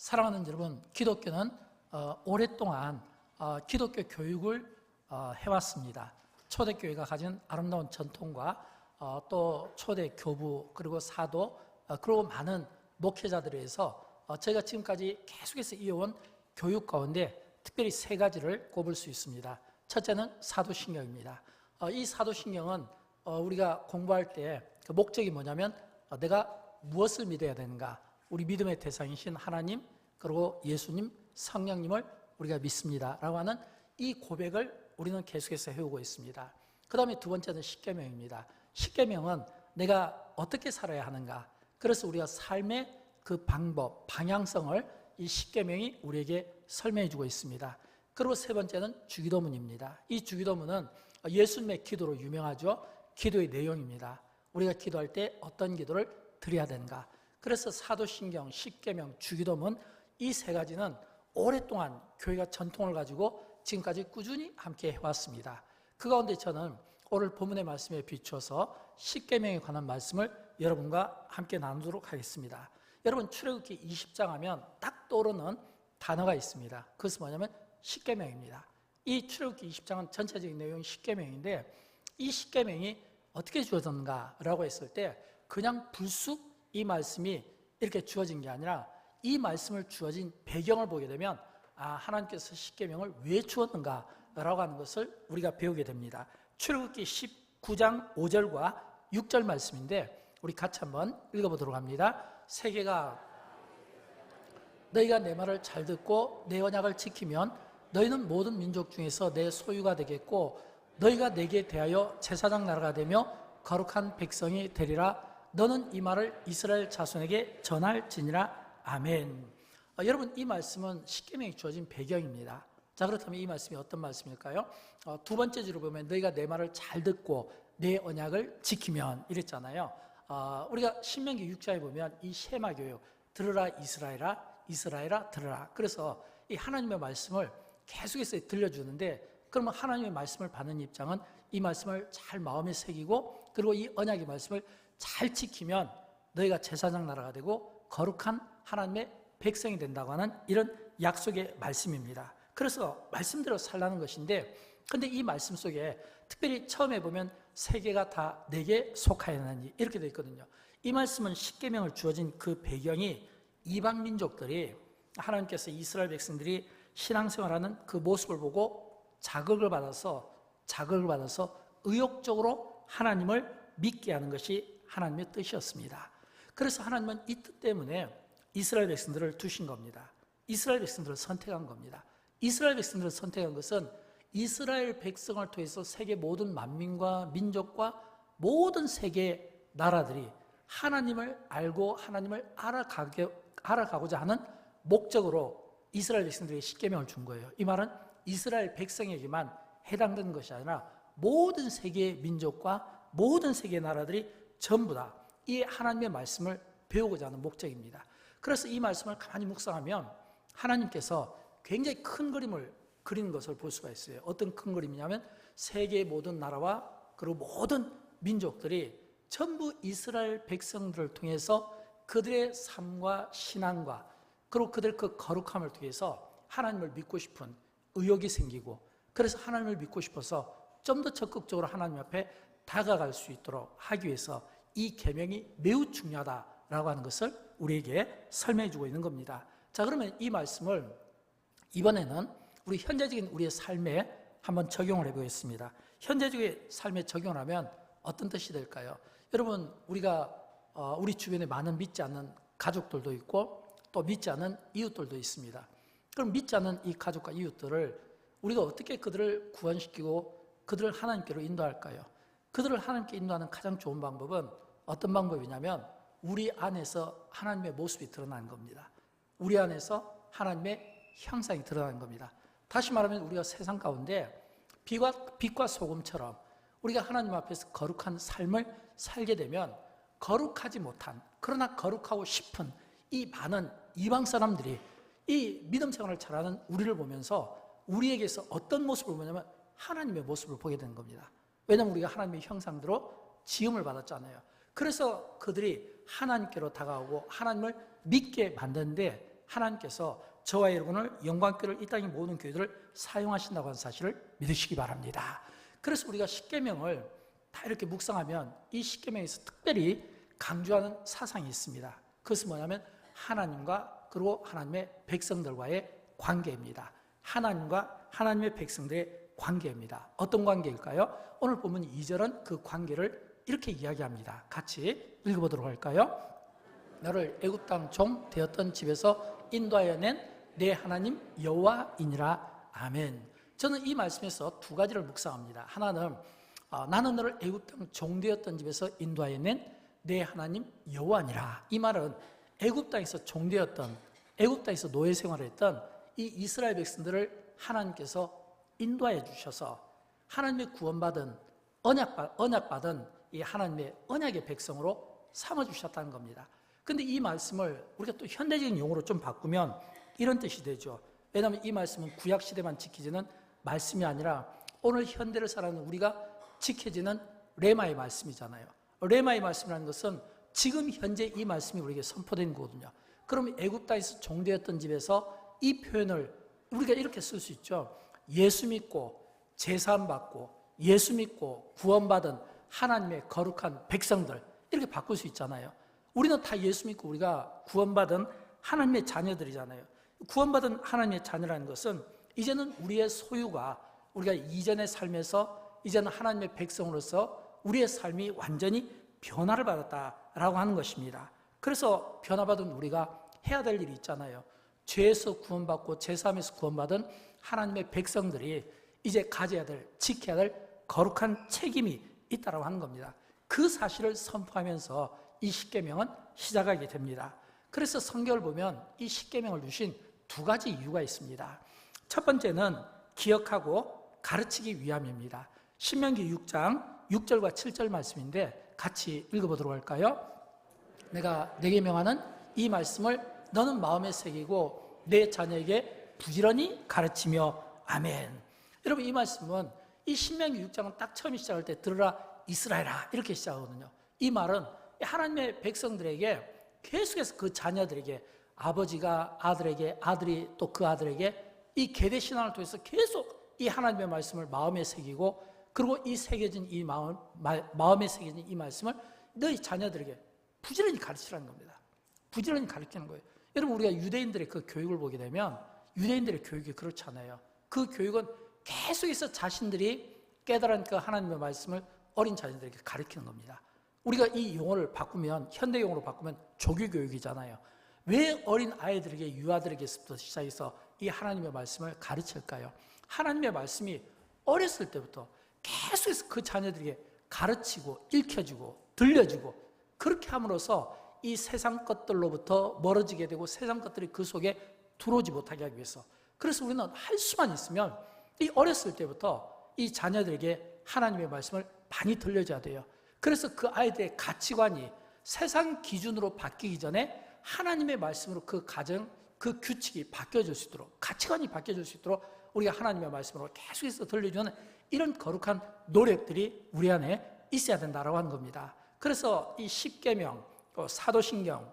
사랑하는 여러분, 기독교는 오랫동안 기독교 교육을 해왔습니다. 초대교회가 가진 아름다운 전통과 또 초대 교부 그리고 사도 그리고 많은 목회자들에 의해서 저희가 지금까지 계속해서 이어온 교육 가운데 특별히 세 가지를 꼽을 수 있습니다. 첫째는 사도신경입니다. 이 사도신경은 우리가 공부할 때 그 목적이 뭐냐면 내가 무엇을 믿어야 되는가, 우리 믿음의 대상이신 하나님 그리고 예수님, 성령님을 우리가 믿습니다 라고 하는 이 고백을 우리는 계속해서 해오고 있습니다. 그 다음에 두 번째는 십계명입니다. 십계명은 내가 어떻게 살아야 하는가, 그래서 우리가 삶의 그 방법, 방향성을 이 십계명이 우리에게 설명해 주고 있습니다. 그리고 세 번째는 주기도문입니다. 이 주기도문은 예수님의 기도로 유명하죠. 기도의 내용입니다. 우리가 기도할 때 어떤 기도를 드려야 되는가, 그래서 사도신경, 십계명, 주기도문 이 세 가지는 오랫동안 교회가 전통을 가지고 지금까지 꾸준히 함께 해왔습니다. 그 가운데 저는 오늘 본문의 말씀에 비추어서 십계명에 관한 말씀을 여러분과 함께 나누도록 하겠습니다. 여러분, 출애굽기 20장 하면 딱 떠오르는 단어가 있습니다. 그것은 뭐냐면 십계명입니다. 이 출애굽기 20장은 전체적인 내용이 십계명인데, 이 십계명이 어떻게 주어졌는가라고 했을 때 그냥 불쑥 이 말씀이 이렇게 주어진 게 아니라 이 말씀을 주어진 배경을 보게 되면 하나님께서 십계명을 왜 주었는가라고 하는 것을 우리가 배우게 됩니다. 출애굽기 19장 5절과 6절 말씀인데 우리 같이 한번 읽어보도록 합니다. 세계가 너희가 내 말을 잘 듣고 내 언약을 지키면 너희는 모든 민족 중에서 내 소유가 되겠고 너희가 내게 대하여 제사장 나라가 되며 거룩한 백성이 되리라. 너는 이 말을 이스라엘 자손에게 전할지니라. 아멘. 여러분, 이 말씀은 십계명이 주어진 배경입니다. 자, 그렇다면 이 말씀이 어떤 말씀일까요? 두 번째 줄을 보면 너희가 내 말을 잘 듣고 내 언약을 지키면 이랬잖아요. 우리가 신명기 6장에 보면 이 셰마 교육, 들으라 이스라엘아, 이스라엘아 들으라. 그래서 이 하나님의 말씀을 계속해서 들려주는데, 그러면 하나님의 말씀을 받는 입장은 이 말씀을 잘 마음에 새기고 그리고 이 언약의 말씀을 잘 지키면 너희가 제사장 나라가 되고 거룩한 하나님의 백성이 된다고 하는 이런 약속의 말씀입니다. 그래서 말씀대로 살라는 것인데, 근데 이 말씀 속에 특별히 처음에 보면 세계가 다 내게 속하였나니 이렇게 되어 있거든요. 이 말씀은 십계명을 주어진 그 배경이 이방 민족들이, 하나님께서 이스라엘 백성들이 신앙생활하는 그 모습을 보고 자극을 받아서 의욕적으로 하나님을 믿게 하는 것이 하나님의 뜻이었습니다. 그래서 하나님은 이 뜻 때문에 이스라엘 백성들을 두신 겁니다. 이스라엘 백성들을 선택한 겁니다. 이스라엘 백성들을 선택한 것은 이스라엘 백성을 통해서 세계 모든 만민과 민족과 모든 세계 나라들이 하나님을 알고 하나님을 알아가고자 하는 목적으로 이스라엘 백성들에게 십계명을 준 거예요. 이 말은 이스라엘 백성에게만 해당되는 것이 아니라 모든 세계 민족과 모든 세계 나라들이 전부 다 이 하나님의 말씀을 배우고자 하는 목적입니다. 그래서 이 말씀을 가만히 묵상하면 하나님께서 굉장히 큰 그림을 그리는 것을 볼 수가 있어요. 어떤 큰 그림이냐면 세계의 모든 나라와 그리고 모든 민족들이 전부 이스라엘 백성들을 통해서 그들의 삶과 신앙과 그리고 그들 그 거룩함을 통해서 하나님을 믿고 싶은 의욕이 생기고, 그래서 하나님을 믿고 싶어서 좀 더 적극적으로 하나님 앞에 다가갈 수 있도록 하기 위해서 이 계명이 매우 중요하다라고 하는 것을 우리에게 설명해 주고 있는 겁니다. 자, 그러면 이 말씀을 이번에는 우리 현재적인 우리의 삶에 한번 적용을 해보겠습니다. 현재적인 삶에 적용을 하면 어떤 뜻이 될까요? 여러분, 우리 주변에 많은 믿지 않는 가족들도 있고 또 믿지 않는 이웃들도 있습니다. 그럼 믿지 않는 이 가족과 이웃들을 우리가 어떻게 그들을 구원시키고 그들을 하나님께로 인도할까요? 그들을 하나님께 인도하는 가장 좋은 방법은 어떤 방법이냐면 우리 안에서 하나님의 모습이 드러나는 겁니다. 우리 안에서 하나님의 형상이 드러나는 겁니다. 다시 말하면 우리가 세상 가운데 빛과 소금처럼 우리가 하나님 앞에서 거룩한 삶을 살게 되면 거룩하지 못한, 그러나 거룩하고 싶은 이 많은 이방 사람들이 이 믿음 생활을 잘하는 우리를 보면서 우리에게서 어떤 모습을 보냐면 하나님의 모습을 보게 되는 겁니다. 왜냐하면 우리가 하나님의 형상대로 지음을 받았잖아요. 그래서 그들이 하나님께로 다가오고 하나님을 믿게 만드는데 하나님께서 저와 여러분을 영광교회를 이 땅에 모든 교회들을 사용하신다고 하는 사실을 믿으시기 바랍니다. 그래서 우리가 십계명을 다 이렇게 묵상하면 이 십계명에서 특별히 강조하는 사상이 있습니다. 그것은 뭐냐면 하나님과 그리고 하나님의 백성들과의 관계입니다. 하나님과 하나님의 백성들의 관계입니다. 어떤 관계일까요? 오늘 보면 2절은 그 관계를 이렇게 이야기합니다. 같이 읽어보도록 할까요? 너를 애굽 땅 종 되었던 집에서 인도하여 낸 내 하나님 여호와이니라. 아멘. 저는 이 말씀에서 두 가지를 묵상합니다. 하나는 나는 너를 애굽 땅 종 되었던 집에서 인도하여 낸 내 하나님 여호와니라. 이 말은 애굽 땅에서 종 되었던, 애굽 땅에서 노예 생활을 했던 이 이스라엘 백성들을 하나님께서 인도하여 주셔서 하나님의 구원받은 언약받은 이 하나님의 언약의 백성으로 삼아주셨다는 겁니다. 근데 이 말씀을 우리가 또 현대적인 용어로 좀 바꾸면 이런 뜻이 되죠. 왜냐하면 이 말씀은 구약시대만 지켜지는 말씀이 아니라 오늘 현대를 살아가는 우리가 지켜지는 레마의 말씀이잖아요. 레마의 말씀이라는 것은 지금 현재 이 말씀이 우리에게 선포된 거거든요. 그럼 애굽 땅에서 종되었던 집에서 이 표현을 우리가 이렇게 쓸 수 있죠. 예수 믿고 제사함 받고 예수 믿고 구원받은 하나님의 거룩한 백성들, 이렇게 바꿀 수 있잖아요. 우리는 다 예수 믿고 우리가 구원받은 하나님의 자녀들이잖아요. 구원받은 하나님의 자녀라는 것은 이제는 우리의 소유가, 우리가 이전의 삶에서 이제는 하나님의 백성으로서 우리의 삶이 완전히 변화를 받았다라고 하는 것입니다. 그래서 변화받은 우리가 해야 될 일이 있잖아요. 죄에서 구원받고 제사함에서 구원받은 하나님의 백성들이 이제 가져야 될, 지켜야 될 거룩한 책임이 있다고 하는 겁니다. 그 사실을 선포하면서 이 십계명은 시작하게 됩니다. 그래서 성경을 보면 이 십계명을 주신 두 가지 이유가 있습니다. 첫 번째는 기억하고 가르치기 위함입니다. 신명기 6장 6절과 7절 말씀인데 같이 읽어보도록 할까요? 내가 내게 명하는 이 말씀을 너는 마음에 새기고 내 자녀에게 부지런히 가르치며. 아멘. 여러분, 이 말씀은 이 신명기 6장은 딱 처음 시작할 때 들으라 이스라엘아 이렇게 시작하거든요. 이 말은 하나님의 백성들에게 계속해서 그 자녀들에게, 아버지가 아들에게, 아들이 또 그 아들에게 이 계대 신앙을 통해서 계속 이 하나님의 말씀을 마음에 새기고, 그리고 이 새겨진 이 마음에 새겨진 이 말씀을 너희 자녀들에게 부지런히 가르치라는 겁니다. 부지런히 가르치는 거예요. 여러분, 우리가 유대인들의 그 교육을 보게 되면 유대인들의 교육이 그렇잖아요. 그 교육은 계속해서 자신들이 깨달은 그 하나님의 말씀을 어린 자녀들에게 가르치는 겁니다. 우리가 이 용어를 바꾸면, 현대 용어로 바꾸면 조규교육이잖아요. 왜 어린 아이들에게, 유아들에게부터 시작해서 이 하나님의 말씀을 가르칠까요? 하나님의 말씀이 어렸을 때부터 계속해서 그 자녀들에게 가르치고 읽혀주고 들려주고, 그렇게 함으로써 이 세상 것들로부터 멀어지게 되고 세상 것들이 그 속에 들어오지 못하게 하기 위해서. 그래서 우리는 할 수만 있으면 이 어렸을 때부터 이 자녀들에게 하나님의 말씀을 많이 들려줘야 돼요. 그래서 그 아이들의 가치관이 세상 기준으로 바뀌기 전에 하나님의 말씀으로 그 가정, 그 규칙이 바뀌어질 수 있도록, 가치관이 바뀌어질 수 있도록 우리가 하나님의 말씀으로 계속해서 들려주는 이런 거룩한 노력들이 우리 안에 있어야 된다고 하는 겁니다. 그래서 이 십계명, 사도신경,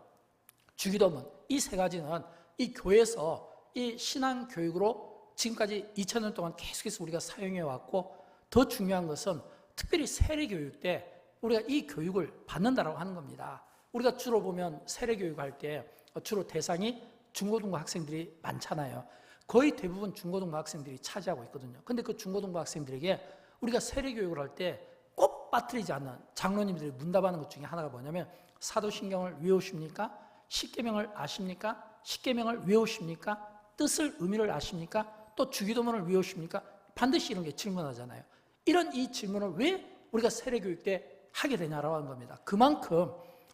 주기도문, 이 세 가지는 이 교회에서 이 신앙 교육으로 지금까지 2000년 동안 계속해서 우리가 사용해 왔고, 더 중요한 것은 특별히 세례교육 때 우리가 이 교육을 받는다라고 하는 겁니다. 우리가 주로 보면 세례교육할 때 주로 대상이 중고등부 학생들이 많잖아요. 거의 대부분 중고등부 학생들이 차지하고 있거든요. 근데 그 중고등부 학생들에게 우리가 세례교육을 할 때 꼭 빠뜨리지 않는 장로님들이 문답하는 것 중에 하나가 뭐냐면, 사도신경을 외우십니까? 십계명을 아십니까? 십계명을 외우십니까? 뜻을, 의미를 아십니까? 또 주기도문을 외우십니까? 반드시 이런 게 질문하잖아요. 이런 이 질문을 왜 우리가 세례교육 때 하게 되냐라고 하는 겁니다. 그만큼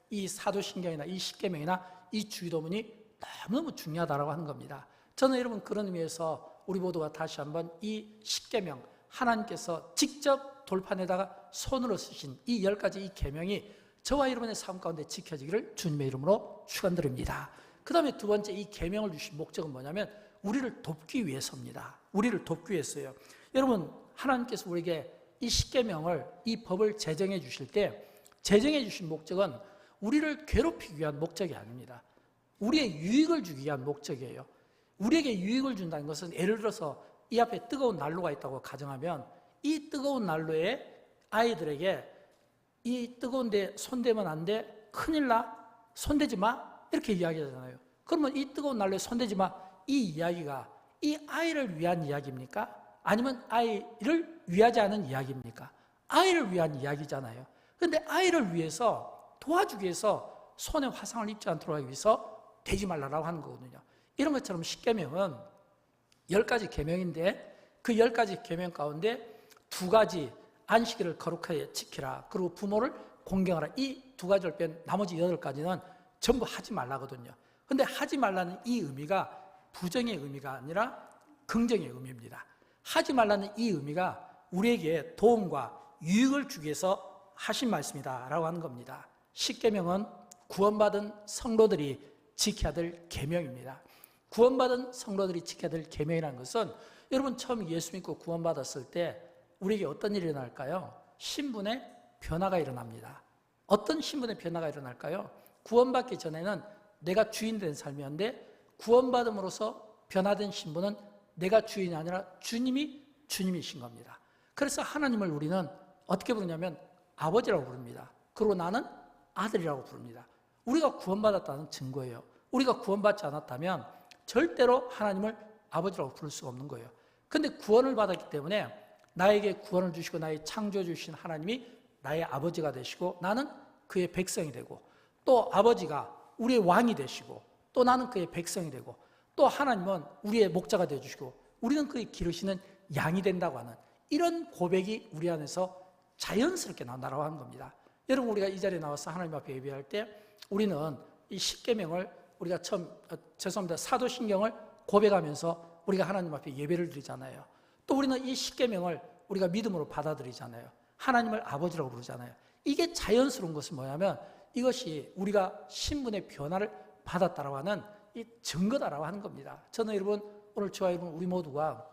이 사도신경이나 이 십계명이나 이 주기도문이 너무너무 중요하다고 하는 겁니다. 저는 여러분, 그런 의미에서 우리 모두가 다시 한번 이 십계명, 하나님께서 직접 돌판에다가 손으로 쓰신 이 10가지 이 계명이 저와 여러분의 삶 가운데 지켜지기를 주님의 이름으로 축원드립니다. 그 다음에 두 번째, 이 계명을 주신 목적은 뭐냐면 우리를 돕기 위해서입니다. 우리를 돕기 위해서요. 여러분, 하나님께서 우리에게 이 십계명을, 이 법을 제정해 주실 때 제정해 주신 목적은 우리를 괴롭히기 위한 목적이 아닙니다. 우리의 유익을 주기 위한 목적이에요. 우리에게 유익을 준다는 것은 예를 들어서 이 앞에 뜨거운 난로가 있다고 가정하면 이 뜨거운 난로에 아이들에게 이 뜨거운 데 손대면 안 돼, 큰일 나, 손대지 마, 이렇게 이야기하잖아요. 그러면 이 뜨거운 난로에 손대지 마, 이 이야기가 이 아이를 위한 이야기입니까? 아니면 아이를 위하지 않은 이야기입니까? 아이를 위한 이야기잖아요. 그런데 아이를 위해서 도와주기 위해서 손에 화상을 입지 않도록 하기 위해서 대지 말라고 하는 거거든요. 이런 것처럼 십계명은 10가지 계명인데 그 10가지 계명 가운데 2가지, 안식일을 거룩하게 지키라, 그리고 부모를 공경하라, 이 2가지를 뺀 나머지 8가지는 전부 하지 말라거든요. 그런데 하지 말라는 이 의미가 부정의 의미가 아니라 긍정의 의미입니다. 하지 말라는 이 의미가 우리에게 도움과 유익을 주기 위해서 하신 말씀이다라고 하는 겁니다. 십계명은 구원받은 성도들이 지켜야 될 계명입니다. 구원받은 성도들이 지켜야 될 계명이라는 것은 여러분 처음 예수 믿고 구원받았을 때 우리에게 어떤 일이 일어날까요? 신분의 변화가 일어납니다. 어떤 신분의 변화가 일어날까요? 구원받기 전에는 내가 주인 된 삶이었는데 구원받음으로써 변화된 신분은 내가 주인이 아니라 주님이 주님이신 겁니다. 그래서 하나님을 우리는 어떻게 부르냐면 아버지라고 부릅니다. 그리고 나는 아들이라고 부릅니다. 우리가 구원받았다는 증거예요. 우리가 구원받지 않았다면 절대로 하나님을 아버지라고 부를 수가 없는 거예요. 그런데 구원을 받았기 때문에 나에게 구원을 주시고 나의 창조해 주신 하나님이 나의 아버지가 되시고 나는 그의 백성이 되고 또 아버지가 우리의 왕이 되시고 또 나는 그의 백성이 되고 또 하나님은 우리의 목자가 되어주시고 우리는 그의 기르시는 양이 된다고 하는 이런 고백이 우리 안에서 자연스럽게 나온다고 하는 겁니다. 여러분 우리가 이 자리에 나와서 하나님 앞에 예배할 때 우리는 이 십계명을 우리가 사도신경을 고백하면서 우리가 하나님 앞에 예배를 드리잖아요. 또 우리는 이 십계명을 우리가 믿음으로 받아들이잖아요. 하나님을 아버지라고 부르잖아요. 이게 자연스러운 것은 뭐냐면 이것이 우리가 신분의 변화를 받았다라고 하는 이 증거다라고 하는 겁니다. 저는 여러분 오늘 저와 여러분 우리 모두가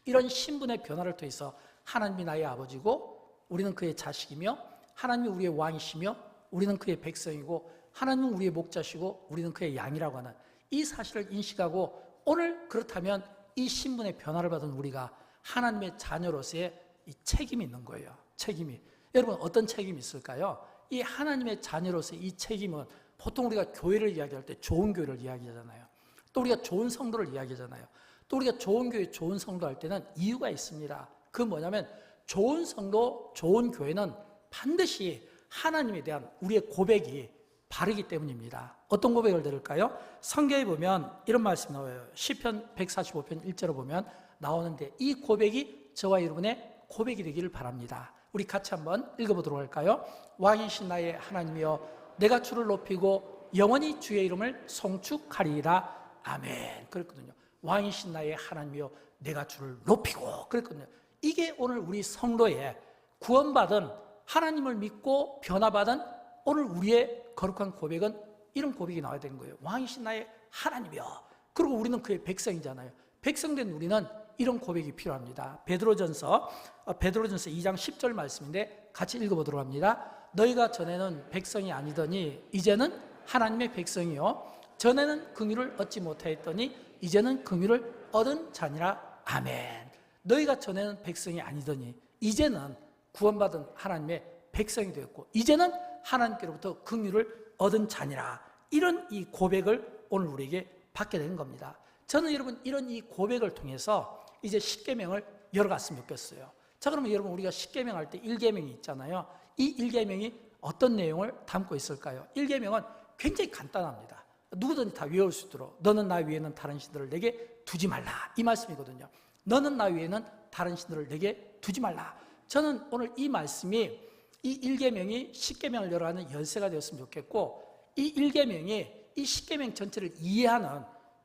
이런 신분의 변화를 통해서 하나님이 나의 아버지고 우리는 그의 자식이며 하나님이 우리의 왕이시며 우리는 그의 백성이고 하나님은 우리의 목자시고 우리는 그의 양이라고 하는 이 사실을 인식하고 오늘 그렇다면 이 신분의 변화를 받은 우리가 하나님의 자녀로서의 이 책임이 있는 거예요. 책임이. 여러분 어떤 책임이 있을까요? 이 하나님의 자녀로서의 이 책임은 보통 우리가 교회를 이야기할 때 좋은 교회를 이야기하잖아요. 또 우리가 좋은 성도를 이야기하잖아요. 또 우리가 좋은 교회, 좋은 성도 할 때는 이유가 있습니다. 그 뭐냐면 좋은 성도, 좋은 교회는 반드시 하나님에 대한 우리의 고백이 바르기 때문입니다. 어떤 고백을 들을까요? 성경에 보면 이런 말씀이 나와요. 시편 145편 1절을 보면 나오는데 이 고백이 저와 여러분의 고백이 되기를 바랍니다. 우리 같이 한번 읽어보도록 할까요? 왕이신 나의 하나님이여 내가 주를 높이고 영원히 주의 이름을 송축하리이다. 아멘. 그랬거든요. 왕이신 나의 하나님이여 내가 주를 높이고 그랬거든요. 이게 오늘 우리 성도의 구원받은 하나님을 믿고 변화받은 오늘 우리의 거룩한 고백은 이런 고백이 나와야 되는 거예요. 왕이신 나의 하나님이여. 그리고 우리는 그의 백성이잖아요. 백성된 우리는 이런 고백이 필요합니다. 베드로전서 2장 10절 말씀인데 같이 읽어보도록 합니다. 너희가 전에는 백성이 아니더니 이제는 하나님의 백성이요 전에는 긍휼을 얻지 못하였더니 이제는 긍휼을 얻은 자니라. 아멘. 너희가 전에는 백성이 아니더니 이제는 구원받은 하나님의 백성이 되었고 이제는 하나님께로부터 긍휼을 얻은 자니라. 이런 이 고백을 오늘 우리에게 받게 되는 겁니다. 저는 여러분 이런 이 고백을 통해서 이제 십계명을 열어갔으면 좋겠어요. 자, 그러면 여러분 우리가 십계명 할 때 1계명이 있잖아요. 이 1계명이 어떤 내용을 담고 있을까요? 1계명은 굉장히 간단합니다. 누구든지 다 외울 수 있도록 너는 나 위에는 다른 신들을 내게 두지 말라 이 말씀이거든요. 너는 나 위에는 다른 신들을 내게 두지 말라. 저는 오늘 이 말씀이 이 1계명이 십계명을 열어가는 열쇠가 되었으면 좋겠고 이 1계명이 이 십계명 전체를 이해하는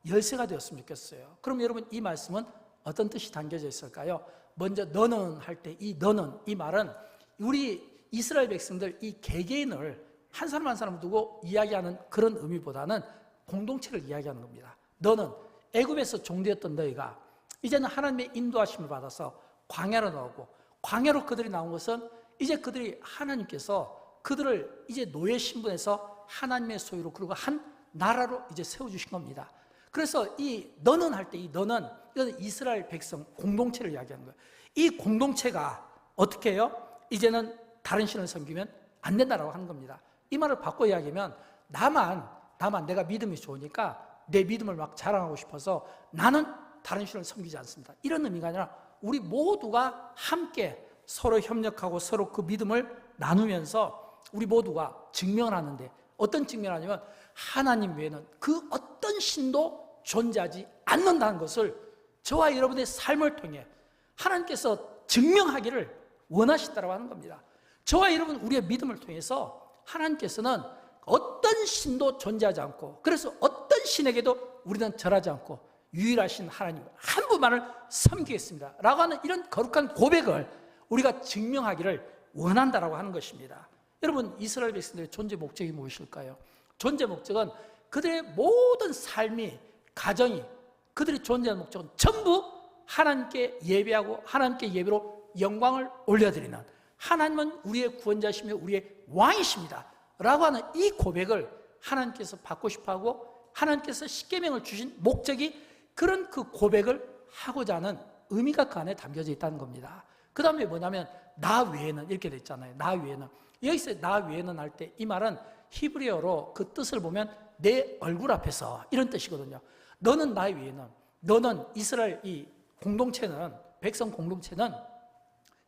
열쇠가 되었으면 좋겠어요. 그럼 여러분 이 말씀은 어떤 뜻이 담겨져 있을까요? 먼저 너는 할 때 이 너는 이 말은 우리 이스라엘 백성들 이 개개인을 한 사람 한 사람 두고 이야기하는 그런 의미보다는 공동체를 이야기하는 겁니다. 너는 애굽에서 종되었던 너희가 이제는 하나님의 인도하심을 받아서 광야로 나오고 광야로 그들이 나온 것은 이제 그들이 하나님께서 그들을 이제 노예 신분에서 하나님의 소유로 그리고 한 나라로 이제 세워주신 겁니다. 그래서 이 너는 할 때 이 너는 이건 이스라엘 백성 공동체를 이야기하는 거예요. 이 공동체가 어떻게 해요? 이제는 다른 신을 섬기면 안 된다라고 하는 겁니다. 이 말을 바꿔 이야기하면 나만 내가 믿음이 좋으니까 내 믿음을 막 자랑하고 싶어서 나는 다른 신을 섬기지 않습니다. 이런 의미가 아니라 우리 모두가 함께 서로 협력하고 서로 그 믿음을 나누면서 우리 모두가 증명을 하는데, 어떤 증명을 하냐면 하나님 외에는 그 어떤 신도 존재하지 않는다는 것을 저와 여러분의 삶을 통해 하나님께서 증명하기를 원하신다고 하는 겁니다. 저와 여러분 우리의 믿음을 통해서 하나님께서는 어떤 신도 존재하지 않고, 그래서 어떤 신에게도 우리는 절하지 않고 유일하신 하나님 한 분만을 섬기겠습니다 라고 하는 이런 거룩한 고백을 우리가 증명하기를 원한다라고 하는 것입니다. 여러분, 이스라엘 백성들의 존재 목적이 무엇일까요? 존재 목적은 그들의 모든 삶이, 가정이, 그들이 존재하는 목적은 전부 하나님께 예배하고 하나님께 예배로 영광을 올려드리는, 하나님은 우리의 구원자시며 우리의 왕이십니다 라고 하는 이 고백을 하나님께서 받고 싶어하고 하나님께서 십계명을 주신 목적이 그런 그 고백을 하고자 하는 의미가 그 안에 담겨져 있다는 겁니다. 그 다음에 뭐냐면 나 외에는 이렇게 돼 있잖아요. 나 외에는, 여기서 나 외에는 할 때 이 말은 히브리어로 그 뜻을 보면 내 얼굴 앞에서 이런 뜻이거든요. 너는 나 외에는, 너는 이스라엘 이 공동체는, 백성 공동체는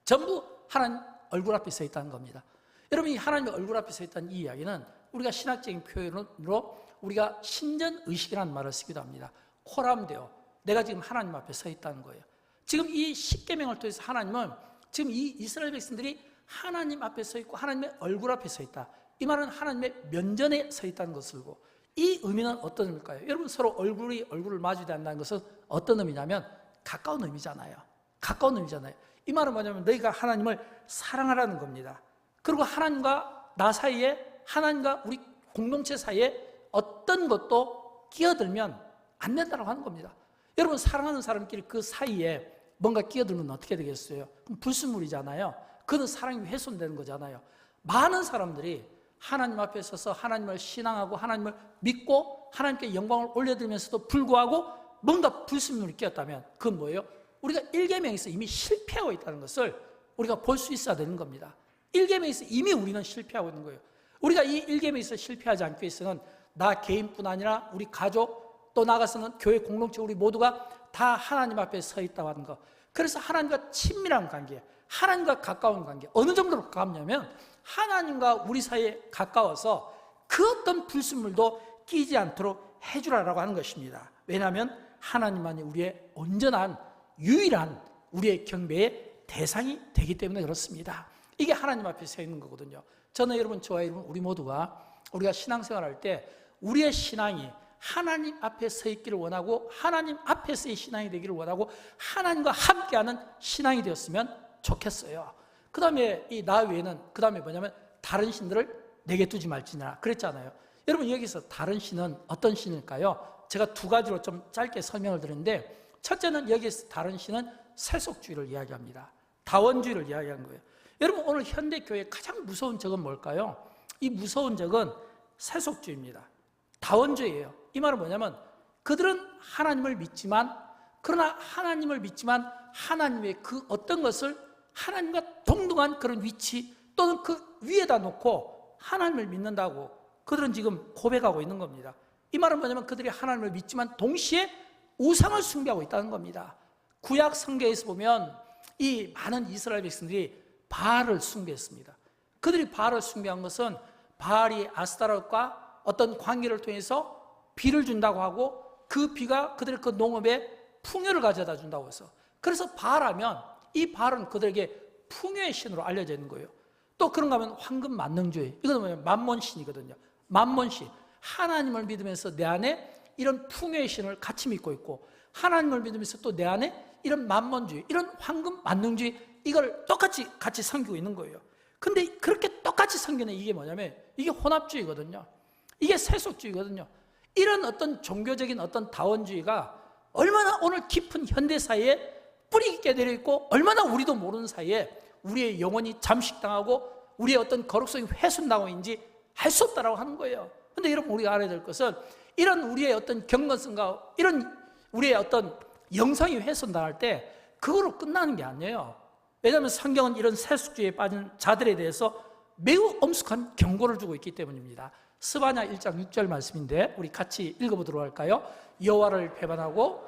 전부 하나님 얼굴 앞에 서 있다는 겁니다. 여러분, 이 하나님의 얼굴 앞에 서 있다는 이 이야기는 우리가 신학적인 표현으로 우리가 신전의식이라는 말을 쓰기도 합니다. 코람데오, 내가 지금 하나님 앞에 서 있다는 거예요. 지금 이 십계명을 통해서 하나님은 지금 이 이스라엘 백성들이 하나님 앞에 서 있고 하나님의 얼굴 앞에 서 있다. 이 말은 하나님의 면전에 서 있다는 것을 고, 이 의미는 어떤 의미일까요? 여러분, 서로 얼굴을 마주대한다는 것은 어떤 의미냐면 가까운 의미잖아요. 가까운 의미잖아요. 이 말은 뭐냐면 너희가 하나님을 사랑하라는 겁니다. 그리고 하나님과 나 사이에, 하나님과 우리 공동체 사이에 어떤 것도 끼어들면 안 된다고 하는 겁니다. 여러분, 사랑하는 사람끼리 그 사이에 뭔가 끼어들면 어떻게 되겠어요? 그럼 불순물이잖아요. 그건 사랑이 훼손되는 거잖아요. 많은 사람들이 하나님 앞에 서서 하나님을 신앙하고 하나님을 믿고 하나님께 영광을 올려드리면서도 불구하고 뭔가 불순물이 끼었다면 그건 뭐예요? 우리가 1계명에서 이미 실패하고 있다는 것을 우리가 볼 수 있어야 되는 겁니다. 1계명에서 이미 우리는 실패하고 있는 거예요. 우리가 이 1계명에서 실패하지 않기 위해서는 나 개인뿐 아니라 우리 가족, 또 나가서는 교회 공동체 우리 모두가 다 하나님 앞에 서 있다고 하는 것. 그래서 하나님과 친밀한 관계, 하나님과 가까운 관계, 어느 정도로 가깝냐면 하나님과 우리 사이에 가까워서 그 어떤 불순물도 끼지 않도록 해주라라고 하는 것입니다. 왜냐하면 하나님만이 우리의 온전한 유일한 우리의 경배의 대상이 되기 때문에 그렇습니다. 이게 하나님 앞에 서 있는 거거든요. 저는 여러분, 저와 여러분, 우리 모두가 우리가 신앙생활할 때 우리의 신앙이 하나님 앞에 서 있기를 원하고 하나님 앞에서의 신앙이 되기를 원하고 하나님과 함께하는 신앙이 되었으면 좋겠어요. 그 다음에 이 나 외에는 그 다음에 뭐냐면 다른 신들을 내게 두지 말지니라 그랬잖아요. 여러분, 여기서 다른 신은 어떤 신일까요? 제가 두 가지로 좀 짧게 설명을 드렸는데, 첫째는 여기서 다른 신은 세속주의를 이야기합니다. 다원주의를 이야기한 거예요. 여러분, 오늘 현대교회의 가장 무서운 적은 뭘까요? 이 무서운 적은 세속주의입니다. 다원주의예요. 이 말은 뭐냐면 그들은 하나님을 믿지만, 그러나 하나님을 믿지만 하나님의 그 어떤 것을 하나님과 동등한 그런 위치 또는 그 위에다 놓고 하나님을 믿는다고 그들은 지금 고백하고 있는 겁니다. 이 말은 뭐냐면 그들이 하나님을 믿지만 동시에 우상을 숭배하고 있다는 겁니다. 구약 성경에서 보면 이 많은 이스라엘 백성들이 바알을 숭배했습니다. 그들이 바알을 숭배한 것은 바알이 아스타롯과 어떤 관계를 통해서 비를 준다고 하고 그 비가 그들의 그 농업에 풍요를 가져다 준다고 해서, 그래서 바알하면 이 바알은 그들에게 풍요의 신으로 알려져 있는 거예요. 또 그런가 하면 황금 만능주의, 이건 뭐냐면 만몬신이거든요. 만몬신, 하나님을 믿으면서 내 안에 이런 풍요의 신을 같이 믿고 있고 하나님을 믿으면서 또 내 안에 이런 만몬주의, 이런 황금 만능주의, 이걸 똑같이 같이 섬기고 있는 거예요. 근데 그렇게 똑같이 섬기는 이게 뭐냐면 이게 혼합주의거든요. 이게 세속주의거든요. 이런 어떤 종교적인 어떤 다원주의가 얼마나 오늘 깊은 현대사회에 뿌리 깊게 내려있고 얼마나 우리도 모르는 사이에 우리의 영혼이 잠식당하고 우리의 어떤 거룩성이 훼손당하고 있는지 할 수 없다라고 하는 거예요. 근데 여러분, 우리가 알아야 될 것은 이런 우리의 어떤 경건성과 이런 우리의 어떤 영성이 훼손당할 때 그거로 끝나는 게 아니에요. 왜냐하면 성경은 이런 세속주의에 빠진 자들에 대해서 매우 엄숙한 경고를 주고 있기 때문입니다. 스바냐 1장 6절 말씀인데 우리 같이 읽어보도록 할까요? 여호와를 배반하고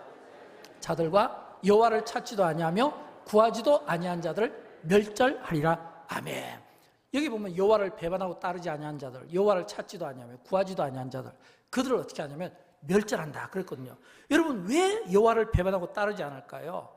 자들과 여호와를 찾지도 아니하며 구하지도 아니한 자들 멸절하리라. 아멘. 여기 보면 여호와를 배반하고 따르지 아니한 자들, 여호와를 찾지도 아니하며 구하지도 아니한 자들, 그들을 어떻게 하냐면 멸절한다 그랬거든요. 여러분, 왜 여호와를 배반하고 따르지 않을까요?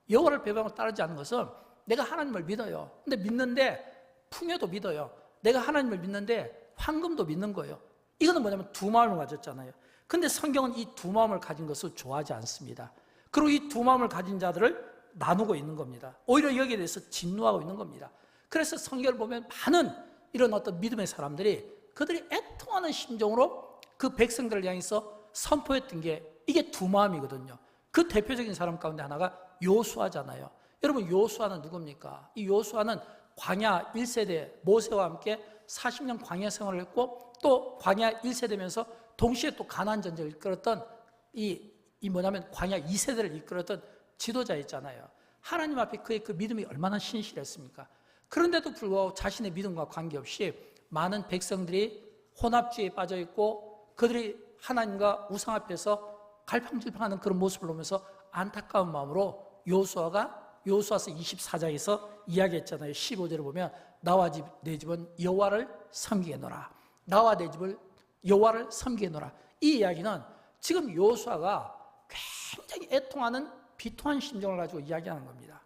여호와를 배반하고 따르지 않는 것은 내가 하나님을 믿어요. 근데 믿는데 풍요도 믿어요. 내가 하나님을 믿는데 황금도 믿는 거예요. 이거는 뭐냐면 두 마음을 가졌잖아요. 근데 성경은 이 두 마음을 가진 것을 좋아하지 않습니다. 그리고 이 두 마음을 가진 자들을 나누고 있는 겁니다. 오히려 여기에 대해서 진노하고 있는 겁니다. 그래서 성경을 보면 많은 이런 어떤 믿음의 사람들이 그들이 애통하는 심정으로 그 백성들을 향해서 선포했던 게 이게 두 마음이거든요. 그 대표적인 사람 가운데 하나가 요수아잖아요. 여러분, 요수아는 누굽니까? 이 요수아는 광야 1세대 모세와 함께 40년 광야 생활을 했고 또 광야 1세대면서 동시에 또 가나안 전쟁을 이끌었던 이 뭐냐면 광야 2세대를 이끌었던 지도자였잖아요. 하나님 앞에 그의 그 믿음이 얼마나 신실했습니까? 그런데도 불구하고 자신의 믿음과 관계없이 많은 백성들이 혼합주의에 빠져 있고 그들이 하나님과 우상 앞에서 갈팡질팡하는 그런 모습을 보면서 안타까운 마음으로 요수아서 24장에서 이야기했잖아요. 15절을 보면 나와 내 집은 여호와를 섬기겠노라. 나와 내 집을 여호와를 섬기겠노라. 이 이야기는 지금 요수아가 굉장히 애통하는 비통한 심정을 가지고 이야기하는 겁니다.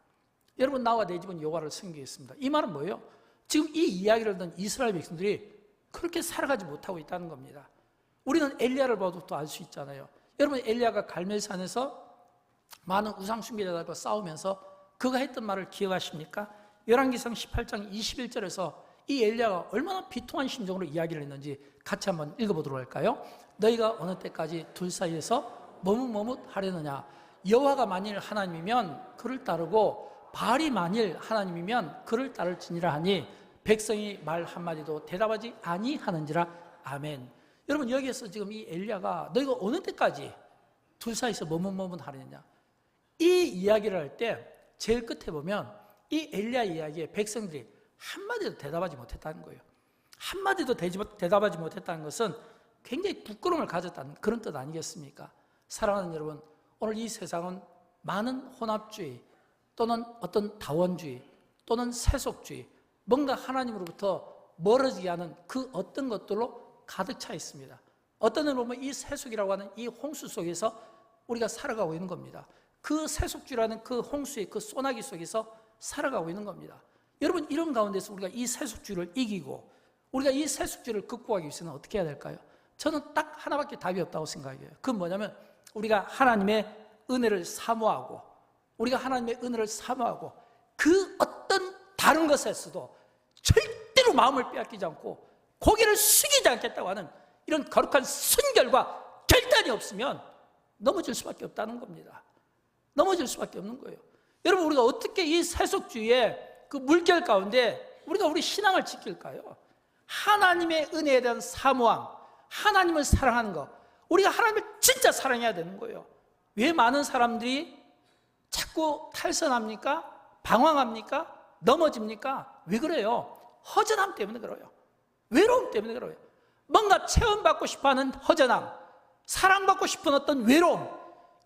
여러분, 나와 내 집은 여호와를 섬기겠습니다. 이 말은 뭐예요? 지금 이 이야기를 듣는 이스라엘 백성들이 그렇게 살아가지 못하고 있다는 겁니다. 우리는 엘리야를 봐도 또 알 수 있잖아요. 여러분, 엘리야가 갈멜산에서 많은 우상 숭배자들과 싸우면서 그가 했던 말을 기억하십니까? 열왕기상 18장 21절에서 이 엘리야가 얼마나 비통한 심정으로 이야기를 했는지 같이 한번 읽어보도록 할까요? 너희가 어느 때까지 둘 사이에서 머뭇머뭇하려느냐? 여호와가 만일 하나님이면 그를 따르고 바알이 만일 하나님이면 그를 따를지니라 하니 백성이 말 한마디도 대답하지 아니하는지라. 아멘. 여러분, 여기에서 지금 이 엘리야가 너희가 어느 때까지 둘 사이에서 머뭇머뭇하려느냐, 이 이야기를 할 때 제일 끝에 보면 이 엘리야 이야기에 백성들이 한마디도 대답하지 못했다는 거예요. 한마디도 대답하지 못했다는 것은 굉장히 부끄러움을 가졌다는 그런 뜻 아니겠습니까? 사랑하는 여러분, 오늘 이 세상은 많은 혼합주의 또는 어떤 다원주의 또는 세속주의, 뭔가 하나님으로부터 멀어지게 하는 그 어떤 것들로 가득 차 있습니다. 어떤 면을 보면 이 세속이라고 하는 이 홍수 속에서 우리가 살아가고 있는 겁니다. 그 세속주의라는 그 홍수의 그 소나기 속에서 살아가고 있는 겁니다. 여러분, 이런 가운데서 우리가 이 세속주의를 이기고 우리가 이 세속주의를 극복하기 위해서는 어떻게 해야 될까요? 저는 딱 하나밖에 답이 없다고 생각해요. 그건 뭐냐면 우리가 하나님의 은혜를 사모하고 우리가 하나님의 은혜를 사모하고 그 어떤 다른 것에서도 절대로 마음을 빼앗기지 않고 고개를 숙이지 않겠다고 하는 이런 거룩한 순결과 결단이 없으면 넘어질 수밖에 없다는 겁니다. 넘어질 수밖에 없는 거예요. 여러분, 우리가 어떻게 이 세속주의의 그 물결 가운데 우리가 우리 신앙을 지킬까요? 하나님의 은혜에 대한 사모함, 하나님을 사랑하는 것, 우리가 하나님을 진짜 사랑해야 되는 거예요. 왜 많은 사람들이 자꾸 탈선합니까? 방황합니까? 넘어집니까? 왜 그래요? 허전함 때문에 그래요. 외로움 때문에 그래요. 뭔가 체험받고 싶어하는 허전함, 사랑받고 싶은 어떤 외로움,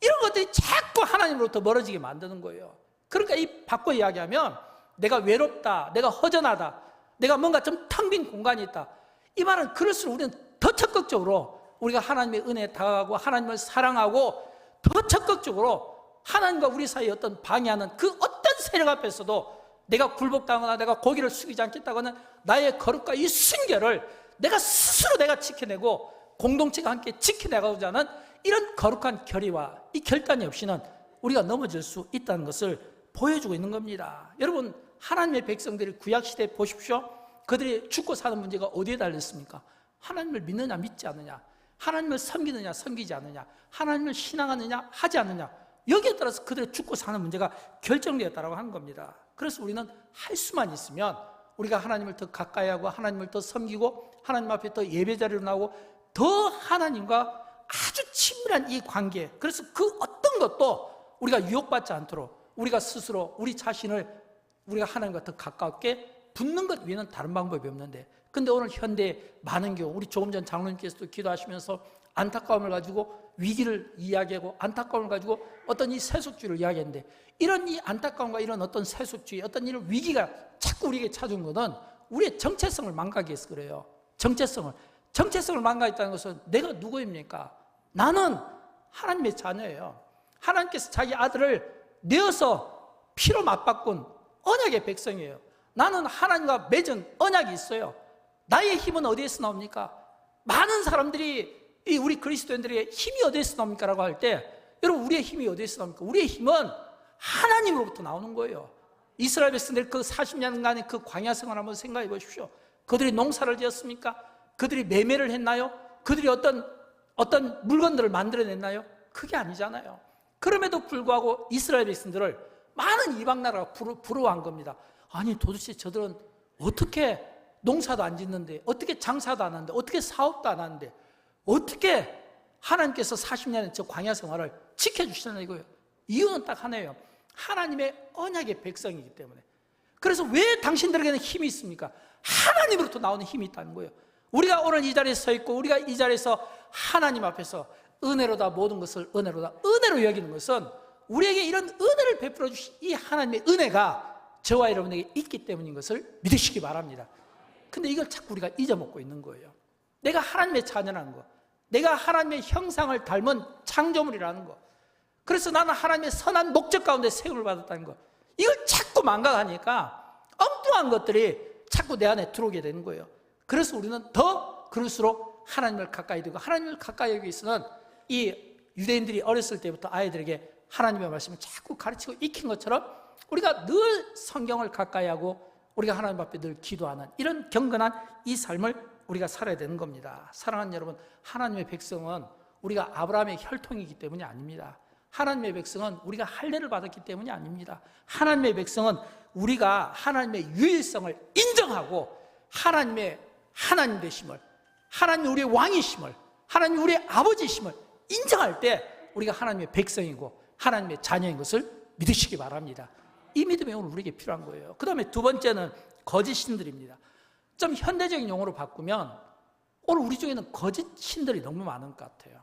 이런 것들이 자꾸 하나님으로부터 멀어지게 만드는 거예요. 그러니까 이 바꿔 이야기하면 내가 외롭다, 내가 허전하다, 내가 뭔가 좀 텅 빈 공간이 있다, 이 말은 그럴수록 우리는 더 적극적으로 우리가 하나님의 은혜에 다가가고 하나님을 사랑하고 더 적극적으로 하나님과 우리 사이에 어떤 방해하는 그 어떤 세력 앞에서도 내가 굴복당하거나 내가 고개를 숙이지 않겠다고 하는 나의 거룩과 이 순결을 내가 스스로 내가 지켜내고 공동체가 함께 지켜내가고자 하는 이런 거룩한 결의와 이 결단이 없이는 우리가 넘어질 수 있다는 것을 보여주고 있는 겁니다. 여러분, 하나님의 백성들이 구약시대에 보십시오. 그들이 죽고 사는 문제가 어디에 달렸습니까? 하나님을 믿느냐 믿지 않느냐, 하나님을 섬기느냐 섬기지 않느냐, 하나님을 신앙하느냐 하지 않느냐, 여기에 따라서 그들의 죽고 사는 문제가 결정되었다고 하는 겁니다. 그래서 우리는 할 수만 있으면 우리가 하나님을 더 가까이 하고 하나님을 더 섬기고 하나님 앞에 더 예배자리로 나오고 더 하나님과 아주 친밀한 이 관계, 그래서 그 어떤 것도 우리가 유혹받지 않도록 우리가 스스로 우리 자신을 우리가 하나님과 더 가깝게 붙는 것 외에는 다른 방법이 없는데, 근데 오늘 현대 많은 경우 우리 조금 전 장로님께서도 기도하시면서 안타까움을 가지고 위기를 이야기하고 안타까움을 가지고 어떤 이 세속주의를 이야기했는데, 이런 이 안타까움과 이런 어떤 세속주의, 어떤 이런 위기가 자꾸 우리에게 찾아온 것은 우리의 정체성을 망가게 해서 그래요. 정체성을 망가졌다는 것은 내가 누구입니까? 나는 하나님의 자녀예요. 하나님께서 자기 아들을 내어서 피로 맞바꾼 언약의 백성이에요. 나는 하나님과 맺은 언약이 있어요. 나의 힘은 어디에서 나옵니까? 많은 사람들이 우리 그리스도인들의 힘이 어디에서 나옵니까? 라고 할 때, 여러분, 우리의 힘이 어디에서 나옵니까? 우리의 힘은 하나님으로부터 나오는 거예요. 이스라엘 백성들 그 40년간의 그 광야 생활을 한번 생각해 보십시오. 그들이 농사를 지었습니까? 그들이 매매를 했나요? 그들이 어떤 물건들을 만들어냈나요? 그게 아니잖아요. 그럼에도 불구하고 이스라엘 백성들을 많은 이방 나라가 부러워한 겁니다. 아니, 도대체 저들은 어떻게 농사도 안 짓는데, 어떻게 장사도 안 하는데, 어떻게 사업도 안 하는데, 어떻게 하나님께서 40년의 저 광야 생활을 지켜주시나 이거예요. 이유는 딱 하나예요. 하나님의 언약의 백성이기 때문에. 그래서 왜 당신들에게는 힘이 있습니까? 하나님으로부터 나오는 힘이 있다는 거예요. 우리가 오늘 이 자리에 서 있고 우리가 이 자리에서 하나님 앞에서 은혜로다, 모든 것을 은혜로 여기는 것은 우리에게 이런 은혜를 베풀어 주신 이 하나님의 은혜가 저와 여러분에게 있기 때문인 것을 믿으시기 바랍니다. 근데 이걸 자꾸 우리가 잊어먹고 있는 거예요. 내가 하나님의 자녀라는 거, 내가 하나님의 형상을 닮은 창조물이라는 거, 그래서 나는 하나님의 선한 목적 가운데 세움을 받았다는 거, 이걸 자꾸 망각하니까 엉뚱한 것들이 자꾸 내 안에 들어오게 되는 거예요. 그래서 우리는 더 그럴수록 하나님을 가까이 두고, 하나님을 가까이 하기 위해서는 이 유대인들이 어렸을 때부터 아이들에게 하나님의 말씀을 자꾸 가르치고 익힌 것처럼 우리가 늘 성경을 가까이 하고 우리가 하나님 앞에 늘 기도하는 이런 경건한 이 삶을 우리가 살아야 되는 겁니다. 사랑하는 여러분, 하나님의 백성은 우리가 아브라함의 혈통이기 때문이 아닙니다. 하나님의 백성은 우리가 할례를 받았기 때문이 아닙니다. 하나님의 백성은 우리가 하나님의 유일성을 인정하고 하나님의 하나님 되심을, 하나님 우리의 왕이심을, 하나님 우리의 아버지심을 인정할 때 우리가 하나님의 백성이고 하나님의 자녀인 것을 믿으시기 바랍니다. 이 믿음이 오늘 우리에게 필요한 거예요. 그 다음에 두 번째는 거짓 신들입니다. 좀 현대적인 용어로 바꾸면 오늘 우리 중에는 거짓 신들이 너무 많은 것 같아요.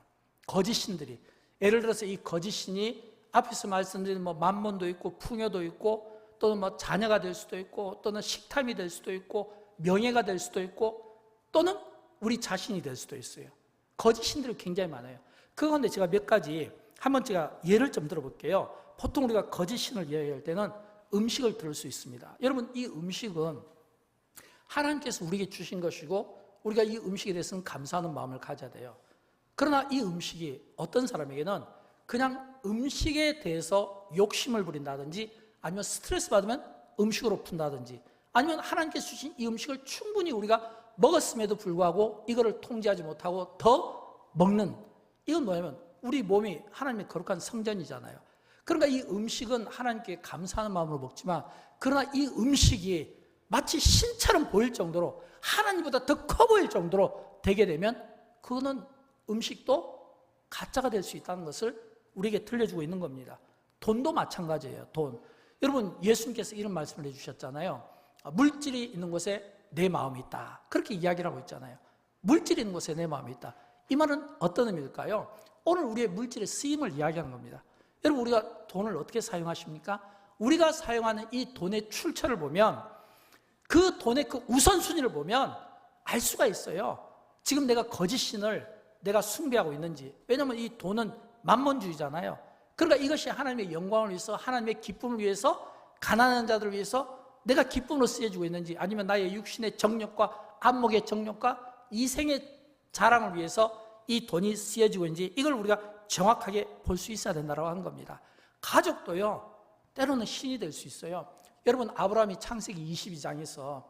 거짓 신들이, 예를 들어서 이 거짓 신이 앞에서 말씀드린 만몬도 있고 풍요도 있고 또는 자녀가 될 수도 있고 또는 식탐이 될 수도 있고 명예가 될 수도 있고 또는 우리 자신이 될 수도 있어요. 거짓 신들이 굉장히 많아요. 그런데 제가 몇 가지 한번 제가 예를 좀 들어볼게요. 보통 우리가 거짓 신을 이야기할 때는 음식을 들을 수 있습니다. 여러분, 이 음식은 하나님께서 우리에게 주신 것이고 우리가 이 음식에 대해서는 감사하는 마음을 가져야 돼요. 그러나 이 음식이 어떤 사람에게는 그냥 음식에 대해서 욕심을 부린다든지 아니면 스트레스 받으면 음식으로 푼다든지 아니면 하나님께서 주신 이 음식을 충분히 우리가 먹었음에도 불구하고 이거를 통제하지 못하고 더 먹는, 이건 뭐냐면 우리 몸이 하나님의 거룩한 성전이잖아요. 그러니까 이 음식은 하나님께 감사하는 마음으로 먹지만 그러나 이 음식이 마치 신처럼 보일 정도로 하나님보다 더 커 보일 정도로 되게 되면 그거는 음식도 가짜가 될 수 있다는 것을 우리에게 들려주고 있는 겁니다. 돈도 마찬가지예요. 돈. 여러분, 예수님께서 이런 말씀을 해주셨잖아요. 물질이 있는 곳에 내 마음이 있다. 그렇게 이야기를 하고 있잖아요. 물질이 있는 곳에 내 마음이 있다. 이 말은 어떤 의미일까요? 오늘 우리의 물질의 쓰임을 이야기하는 겁니다. 여러분, 우리가 돈을 어떻게 사용하십니까? 우리가 사용하는 이 돈의 출처를 보면 그 돈의 그 우선순위를 보면 알 수가 있어요. 지금 내가 거짓 신을 내가 숭배하고 있는지. 왜냐하면 이 돈은 만몬주의잖아요. 그러니까 이것이 하나님의 영광을 위해서, 하나님의 기쁨을 위해서, 가난한 자들을 위해서 내가 기쁨으로 쓰여지고 있는지, 아니면 나의 육신의 정욕과 안목의 정욕과 이생의 자랑을 위해서 이 돈이 쓰여지고 있는지, 이걸 우리가 정확하게 볼 수 있어야 된다고 하는 겁니다. 가족도요, 때로는 신이 될 수 있어요. 여러분, 아브라함이 창세기 22장에서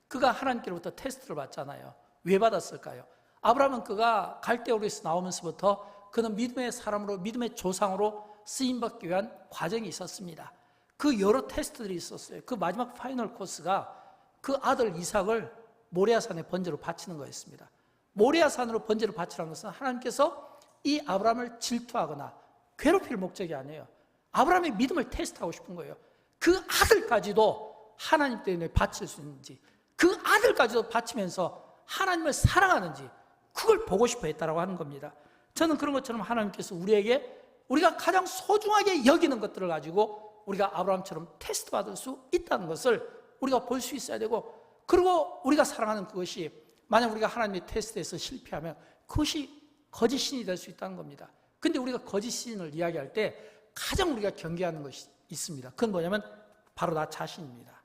그가 하나님께로부터 테스트를 받잖아요. 왜 받았을까요? 아브라함은 그가 갈대우르에서 나오면서부터 그는 믿음의 사람으로, 믿음의 조상으로 쓰임받기 위한 과정이 있었습니다. 그 여러 테스트들이 있었어요. 그 마지막 파이널 코스가 그 아들 이삭을 모리아산의 번제로 바치는 거였습니다. 모리아산으로 번제를 바치라는 것은 하나님께서 이 아브라함을 질투하거나 괴롭힐 목적이 아니에요. 아브라함의 믿음을 테스트하고 싶은 거예요. 그 아들까지도 하나님 때문에 바칠 수 있는지, 그 아들까지도 바치면서 하나님을 사랑하는지 그걸 보고 싶어 했다라고 하는 겁니다. 저는 그런 것처럼 하나님께서 우리에게 우리가 가장 소중하게 여기는 것들을 가지고 우리가 아브라함처럼 테스트 받을 수 있다는 것을 우리가 볼 수 있어야 되고, 그리고 우리가 사랑하는 그것이 만약 우리가 하나님의 테스트에서 실패하면 그것이 거짓 신이 될 수 있다는 겁니다. 근데 우리가 거짓 신을 이야기할 때 가장 우리가 경계하는 것이 있습니다. 그건 뭐냐면 바로 나 자신입니다.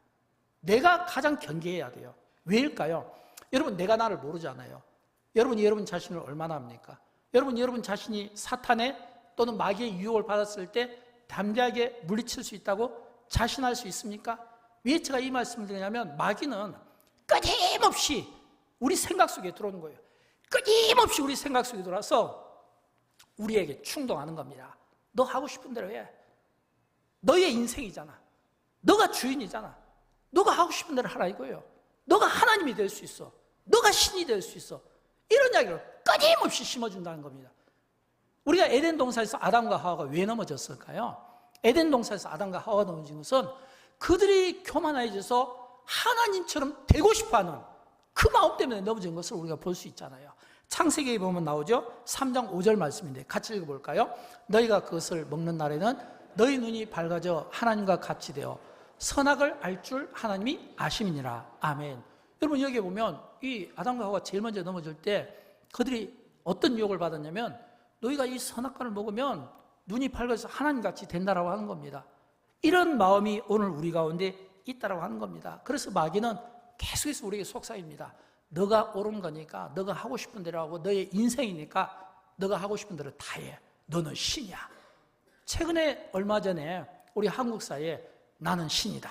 내가 가장 경계해야 돼요. 왜일까요? 여러분, 내가 나를 모르잖아요. 여러분이 여러분 자신을 얼마나 압니까? 여러분 자신이 사탄의 또는 마귀의 유혹을 받았을 때 담대하게 물리칠 수 있다고 자신할 수 있습니까? 왜 제가 이 말씀을 드리냐면, 마귀는 끊임없이 우리 생각 속에 들어오는 거예요. 끊임없이 우리 생각 속에 들어와서 우리에게 충동하는 겁니다. 너 하고 싶은 대로 해. 너의 인생이잖아. 너가 주인이잖아. 너가 하고 싶은 대로 하라 이거예요. 너가 하나님이 될 수 있어. 너가 신이 될 수 있어. 이런 이야기를 끊임없이 심어준다는 겁니다. 우리가 에덴 동산에서 아담과 하와가 왜 넘어졌을까요? 에덴 동산에서 아담과 하와가 넘어진 것은 그들이 교만해져서 하나님처럼 되고 싶어하는 그 마음 때문에 넘어진 것을 우리가 볼 수 있잖아요. 창세기에 보면 나오죠. 3장 5절 말씀인데 같이 읽어볼까요? 너희가 그것을 먹는 날에는 너희 눈이 밝아져 하나님과 같이 되어 선악을 알 줄 하나님이 아심이니라. 아멘. 여러분, 여기에 보면 이 아담과 하와가 제일 먼저 넘어질 때 그들이 어떤 유혹을 받았냐면, 너희가 이 선악과를 먹으면 눈이 밝아져서 하나님같이 된다라고 하는 겁니다. 이런 마음이 오늘 우리 가운데 있다라고 하는 겁니다. 그래서 마귀는 계속해서 우리에게 속삭입니다. 너가 옳은 거니까, 너가 하고 싶은 대로 하고, 너의 인생이니까 너가 하고 싶은 대로 다 해. 너는 신이야. 최근에 얼마 전에 우리 한국 사회에 나는 신이다.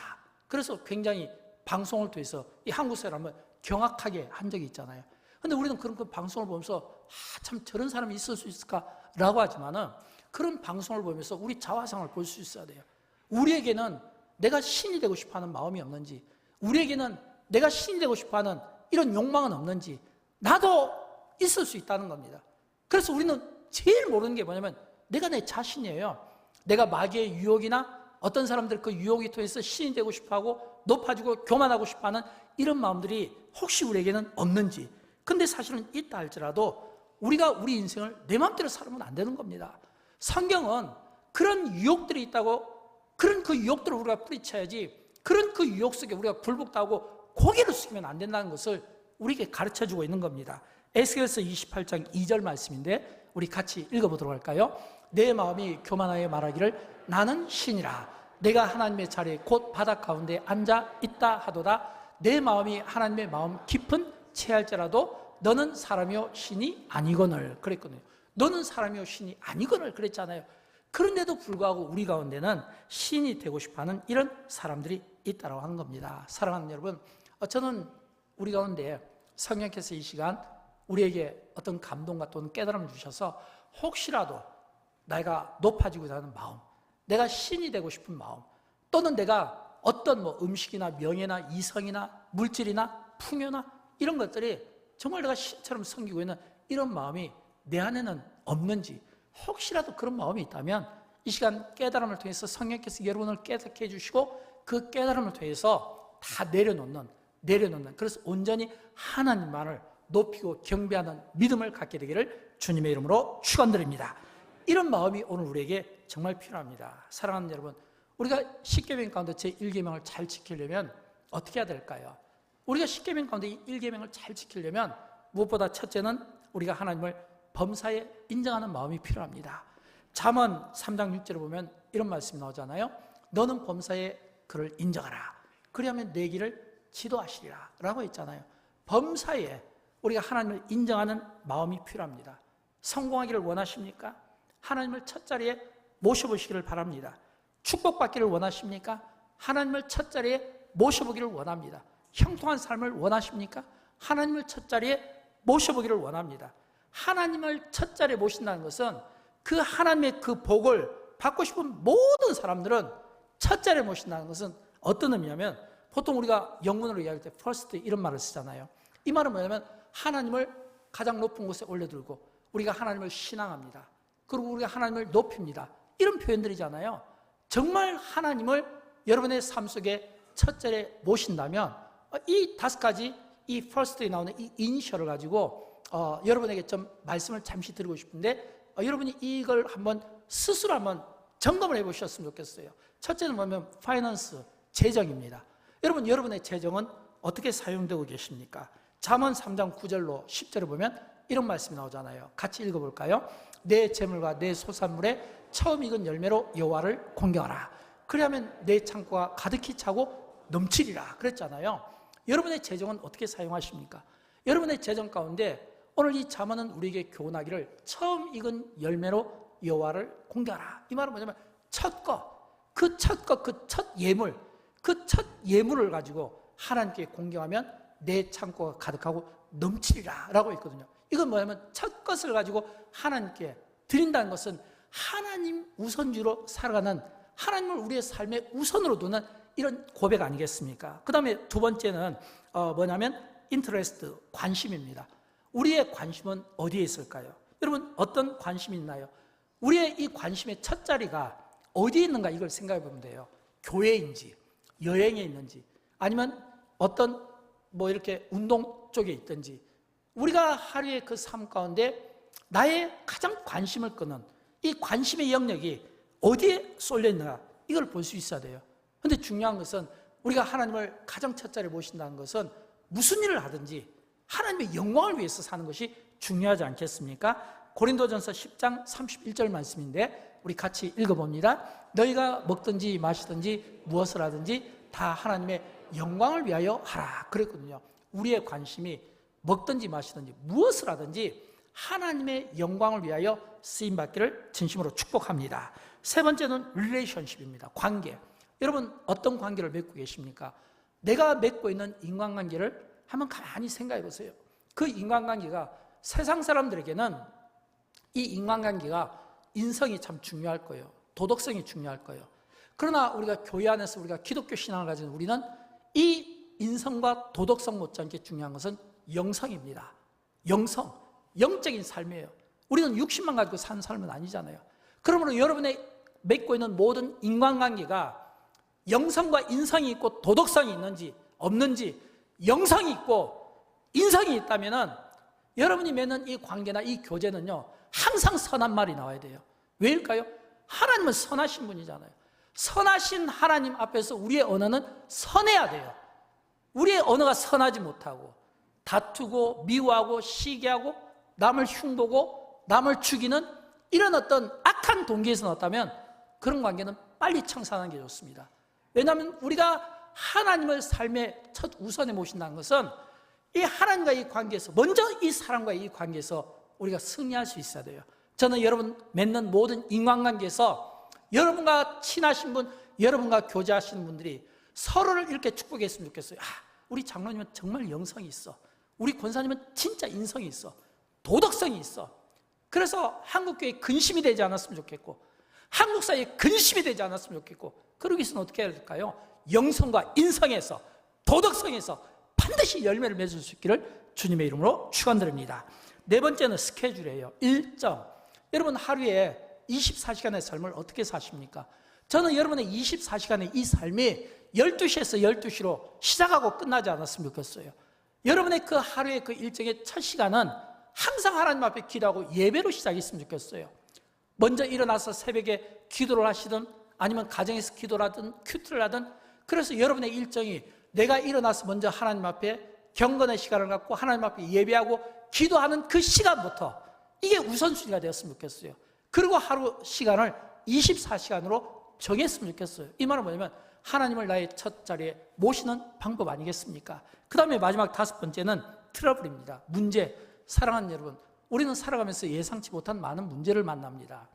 그래서 굉장히 방송을 통해서 이 한국 사회를 한번 경악하게 한 적이 있잖아요. 근데 우리는 그런 그 방송을 보면서 참 저런 사람이 있을 수 있을까라고 하지만은, 그런 방송을 보면서 우리 자화상을 볼 수 있어야 돼요. 우리에게는 내가 신이 되고 싶어하는 마음이 없는지, 우리에게는 내가 신이 되고 싶어하는 이런 욕망은 없는지, 나도 있을 수 있다는 겁니다. 그래서 우리는 제일 모르는 게 뭐냐면 내가 내 자신이에요. 내가 마귀의 유혹이나 어떤 사람들 그 유혹이 통해서 신이 되고 싶어하고 높아지고 교만하고 싶어하는 이런 마음들이 혹시 우리에게는 없는지. 근데 사실은 있다 할지라도 우리가 우리 인생을 내 마음대로 살면 안 되는 겁니다. 성경은 그런 유혹들이 있다고, 그런 그 유혹들을 우리가 뿌리쳐야지, 그런 그 유혹 속에 우리가 굴복하고 고개를 숙이면 안 된다는 것을 우리에게 가르쳐주고 있는 겁니다. 에스겔서 28장 2절 말씀인데 우리 같이 읽어보도록 할까요? 내 마음이 교만하여 말하기를 나는 신이라. 내가 하나님의 자리에 곧 바닥 가운데 앉아 있다 하도다. 내 마음이 하나님의 마음 깊은 체할지라도 너는 사람이요 신이 아니거늘 그랬거든요. 너는 사람이요 신이 아니거늘 그랬잖아요. 그런데도 불구하고 우리 가운데는 신이 되고 싶어하는 이런 사람들이 있다고 하는 겁니다. 사랑하는 여러분, 저는 우리 가운데 성령께서 이 시간 우리에게 어떤 감동과 또는 깨달음을 주셔서 혹시라도 내가 높아지고자 하는 마음, 내가 신이 되고 싶은 마음, 또는 내가 어떤 음식이나 명예나 이성이나 물질이나 풍요나 이런 것들이 정말 내가 신처럼 섬기고 있는 이런 마음이 내 안에는 없는지, 혹시라도 그런 마음이 있다면 이 시간 깨달음을 통해서 성령께서 여러분을 깨닫게 해주시고 그 깨달음을 통해서 다 내려놓는, 그래서 온전히 하나님만을 높이고 경배하는 믿음을 갖게 되기를 주님의 이름으로 축원드립니다. 이런 마음이 오늘 우리에게 정말 필요합니다. 사랑하는 여러분, 우리가 십계명 가운데 제1계명을 잘 지키려면 어떻게 해야 될까요? 우리가 십계명 가운데 1계명을 잘 지키려면 무엇보다 첫째는 우리가 하나님을 범사에 인정하는 마음이 필요합니다. 잠언 3장 6절에 보면 이런 말씀이 나오잖아요. 너는 범사에 그를 인정하라. 그리하면 내 길을 지도하시리라 라고 했잖아요. 범사에 우리가 하나님을 인정하는 마음이 필요합니다. 성공하기를 원하십니까? 하나님을 첫 자리에 모셔보시기를 바랍니다. 축복받기를 원하십니까? 하나님을 첫 자리에 모셔보기를 원합니다. 형통한 삶을 원하십니까? 하나님을 첫 자리에 모셔보기를 원합니다. 하나님을 첫 자리에 모신다는 것은 그 하나님의 그 복을 받고 싶은 모든 사람들은 첫 자리에 모신다는 것은 어떤 의미냐면, 보통 우리가 영문으로 이야기할 때 first 이런 말을 쓰잖아요. 이 말은 뭐냐면 하나님을 가장 높은 곳에 올려들고 우리가 하나님을 신앙합니다. 그리고 우리가 하나님을 높입니다. 이런 표현들이잖아요. 정말 하나님을 여러분의 삶 속에 첫째에 모신다면 이 5가지, 이 first에 나오는 이 이니셜을 가지고 여러분에게 좀 말씀을 잠시 드리고 싶은데 여러분이 이걸 한번 스스로 한번 점검을 해보셨으면 좋겠어요. 첫째는 뭐냐면 파이낸스, 재정입니다. 여러분, 여러분의 재정은 어떻게 사용되고 계십니까? 잠언 3장 9절로 10절에 보면 이런 말씀이 나오잖아요. 같이 읽어볼까요? 내 재물과 내 소산물에 처음 익은 열매로 여호와를 공경하라. 그래야면 내 창고가 가득히 차고 넘치리라 그랬잖아요. 여러분의 재정은 어떻게 사용하십니까? 여러분의 재정 가운데 오늘 이 잠언은 우리에게 교훈하기를 처음 익은 열매로 여호와를 공경하라. 이 말은 뭐냐면 첫 첫 예물, 그 첫 예물을 가지고 하나님께 공경하면 내 창고가 가득하고 넘치리라 라고 있거든요. 이건 뭐냐면 첫 것을 가지고 하나님께 드린다는 것은 하나님 우선주로 살아가는, 하나님을 우리의 삶의 우선으로 두는 이런 고백 아니겠습니까? 그 다음에 두 번째는 뭐냐면 인터레스트, 관심입니다. 우리의 관심은 어디에 있을까요? 여러분, 어떤 관심이 있나요? 우리의 이 관심의 첫 자리가 어디에 있는가, 이걸 생각해 보면 돼요. 교회인지, 여행에 있는지, 아니면 어떤 이렇게 운동 쪽에 있든지, 우리가 하루의 그 삶 가운데 나의 가장 관심을 끄는 이 관심의 영역이 어디에 쏠려 있는가, 이걸 볼 수 있어야 돼요. 그런데 중요한 것은 우리가 하나님을 가장 첫 자리에 모신다는 것은 무슨 일을 하든지 하나님의 영광을 위해서 사는 것이 중요하지 않겠습니까? 고린도전서 10장 31절 말씀인데 우리 같이 읽어봅니다. 너희가 먹든지 마시든지 무엇을 하든지 다 하나님의 영광을 위하여 하라 그랬거든요. 우리의 관심이 먹든지 마시든지 무엇을 하든지 하나님의 영광을 위하여 쓰임받기를 진심으로 축복합니다. 세 번째는 릴레이션십입니다. 관계. 여러분, 어떤 관계를 맺고 계십니까? 내가 맺고 있는 인간관계를 한번 가만히 생각해 보세요. 그 인간관계가 세상 사람들에게는 이 인간관계가 인성이 참 중요할 거예요. 도덕성이 중요할 거예요. 그러나 우리가 교회 안에서 우리가 기독교 신앙을 가진 우리는 이 인성과 도덕성 못지않게 중요한 것은 영성입니다. 영성, 영적인 삶이에요. 우리는 60만 가지고 사는 삶은 아니잖아요. 그러므로 여러분의 맺고 있는 모든 인간관계가 영성과 인성이 있고 도덕성이 있는지 없는지, 영성이 있고 인성이 있다면 여러분이 맺는 이 관계나 이 교제는요, 항상 선한 말이 나와야 돼요. 왜일까요? 하나님은 선하신 분이잖아요. 선하신 하나님 앞에서 우리의 언어는 선해야 돼요. 우리의 언어가 선하지 못하고 다투고 미워하고 시기하고 남을 흉보고 남을 죽이는 이런 어떤 악한 동기에서 나왔다면 그런 관계는 빨리 청산하는 게 좋습니다. 왜냐하면 우리가 하나님을 삶의 첫 우선에 모신다는 것은 이 하나님과 이 관계에서, 먼저 이 사람과의 이 관계에서 우리가 승리할 수 있어야 돼요. 저는 여러분 맺는 모든 인간관계에서 여러분과 친하신 분, 여러분과 교제하시는 분들이 서로를 이렇게 축복했으면 좋겠어요. 우리 장로님은 정말 영성이 있어. 우리 권사님은 진짜 인성이 있어. 도덕성이 있어. 그래서 한국교회에 근심이 되지 않았으면 좋겠고, 한국 사회에 근심이 되지 않았으면 좋겠고, 그러기 위해서는 어떻게 해야 될까요? 영성과 인성에서, 도덕성에서 반드시 열매를 맺을 수 있기를 주님의 이름으로 축원드립니다. 네 번째는 스케줄이에요. 일정. 여러분 하루에 24시간의 삶을 어떻게 사십니까? 저는 여러분의 24시간의 이 삶이 12시에서 12시로 시작하고 끝나지 않았으면 좋겠어요. 여러분의 그 하루의 그 일정의 첫 시간은 항상 하나님 앞에 기도하고 예배로 시작했으면 좋겠어요. 먼저 일어나서 새벽에 기도를 하시든 아니면 가정에서 기도를 하든 큐트를 하든, 그래서 여러분의 일정이 내가 일어나서 먼저 하나님 앞에 경건의 시간을 갖고 하나님 앞에 예배하고 기도하는 그 시간부터 이게 우선순위가 되었으면 좋겠어요. 그리고 하루 시간을 24시간으로 정했으면 좋겠어요. 이 말은 뭐냐면 하나님을 나의 첫 자리에 모시는 방법 아니겠습니까? 그 다음에 마지막 다섯 번째는 트러블입니다. 문제. 사랑하는 여러분, 우리는 살아가면서 예상치 못한 많은 문제를 만납니다.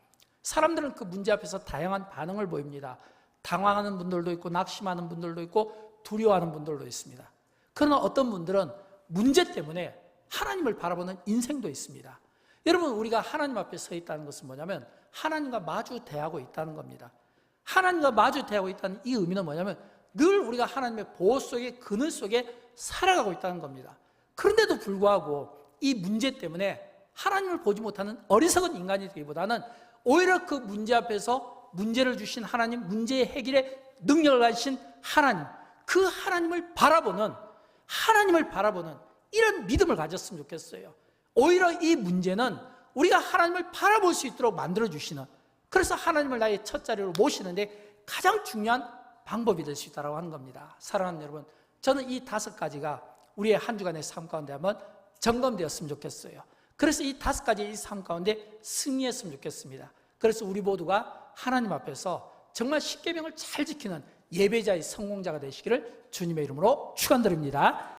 사람들은 그 문제 앞에서 다양한 반응을 보입니다. 당황하는 분들도 있고 낙심하는 분들도 있고 두려워하는 분들도 있습니다. 그러나 어떤 분들은 문제 때문에 하나님을 바라보는 인생도 있습니다. 여러분, 우리가 하나님 앞에 서 있다는 것은 뭐냐면 하나님과 마주 대하고 있다는 겁니다. 하나님과 마주 대하고 있다는 이 의미는 뭐냐면 늘 우리가 하나님의 보호 속에, 그늘 속에 살아가고 있다는 겁니다. 그런데도 불구하고 이 문제 때문에 하나님을 보지 못하는 어리석은 인간이 되기보다는 오히려 그 문제 앞에서 문제를 주신 하나님, 문제의 해결에 능력을 가지신 하나님, 그 하나님을 바라보는 이런 믿음을 가졌으면 좋겠어요. 오히려 이 문제는 우리가 하나님을 바라볼 수 있도록 만들어주시는, 그래서 하나님을 나의 첫 자리로 모시는데 가장 중요한 방법이 될 수 있다고 하는 겁니다. 사랑하는 여러분, 저는 이 5가지가 우리의 한 주간의 삶 가운데 한번 점검되었으면 좋겠어요. 그래서 이 5가지의 이 삶 가운데 승리했으면 좋겠습니다. 그래서 우리 모두가 하나님 앞에서 정말 십계명을 잘 지키는 예배자의 성공자가 되시기를 주님의 이름으로 축원드립니다.